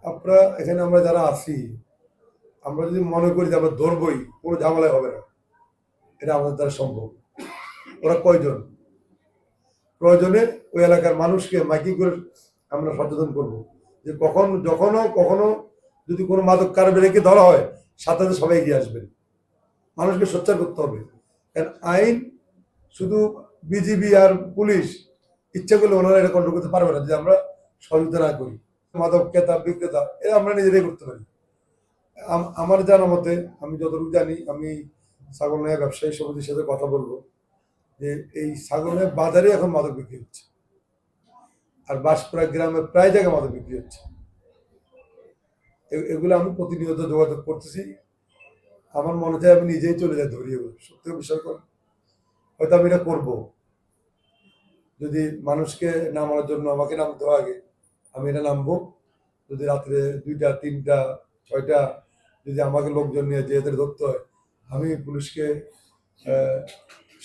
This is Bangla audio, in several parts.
আপনারা এখানে আমরা যারা আছি, আমরা যদি মনে করি যে আমরা ধরবই, কোনো ঝামেলা হবে না, এটা আমাদের দ্বারা সম্ভব। ওরা কয়জন? প্রয়োজনে ওই এলাকার মানুষকে মাইকিং করে আমরা সচেতন করব যে কখনো যদি কোনো মাদক কারবারিকে ধরা হয়, সাথে সাথে সবাই এগিয়ে আসবেন। মানুষকে সোচ্চার করতে হবে। কারণ আইন শুধু বিজিবি আর পুলিশ ইচ্ছা করলে ওনারা এটা কন্ট্রোল করতে পারবে না যদি আমরা সহযোগিতা না করি। মাদক ক্রেতা বিক্রেতা এটা আমরা নিজেরাই করতে পারি। আমার জানা মতে, আমি যতটুকু জানি, আমি ছাগলনাইয়া ব্যবসায়ী সমিতির সাথে কথা বলবো যে এই ছাগলনাইয়া বাজারে এখন মাদক বিক্রি হচ্ছে, আর বাঁশপাড়া গ্রামে প্রায় জায়গায় মাদক বিক্রি হচ্ছে। এগুলো আমি প্রতিনিয়ত যোগাযোগ করতেছি। আমার মনে হয় আমি নিজেই চলে যাই ধরি, এগুলো সত্যি বিষয় করে হয়তো আমি এটা করবো। যদি মানুষকে নামানোর জন্য আমাকে নামতে হয় আগে, আমি এটা নামবো। যদি রাত্রে 2টা 3টা 6টা যদি আমাকে লোকজন নিয়ে যে এদের ধরতে হয়, আমি পুলিশকে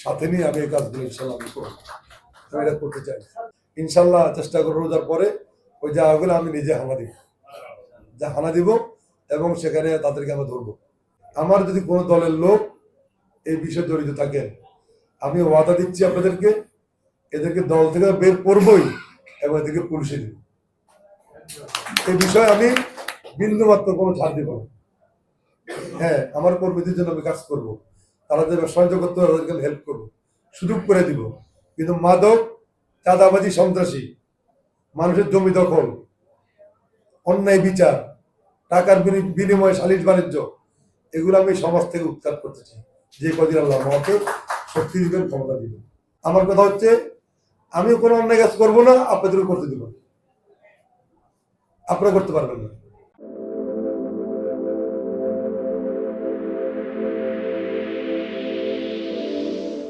সাথে নিয়ে আমি এই কাজগুলো ইনশাল্লাহ আমি করবো। আমি এটা করতে চাই ইনশাল্লাহ। চেষ্টা করবো রোজার পরে ওই জায়গাগুলো আমি নিজে হানা দিব এবং সেখানে তাদেরকে আমি ধরবো। আমার যদি কোনো দলের লোক এই বিষয়ে জড়িত থাকেন, আমি ওয়াদা দিচ্ছি আপনাদেরকে, এদেরকে দল থেকে বের করবই এবং এদেরকে পুলিশে দিব। এই বিষয়ে আমি বিন্দুমাত্র কোনো ছাড় দিব না। হ্যাঁ, আমার কর্মীদের জন্য আমি কাজ করব, তারা যে ব্যবসা করতে হবে তাদেরকে আমি হেল্প করবো, সুযোগ করে দিব। কিন্তু মাদক, চাঁদাবাজি, সন্ত্রাসী, মানুষের জমি দখল, অন্যায় বিচার, টাকার বিনিময়ে সালিশ বাণিজ্য, এগুলো আমি সমাজ থেকে উৎখাত করতে চাই। যে কদিন আল্লাহ আমাকে শক্তি দিবেন, ক্ষমতা দিবেন। আমার কথা হচ্ছে, আমিও কোনো অন্যায় কাজ করবো না, আপনাদেরও করতে দিব, আপনারা করতে পারবেন না।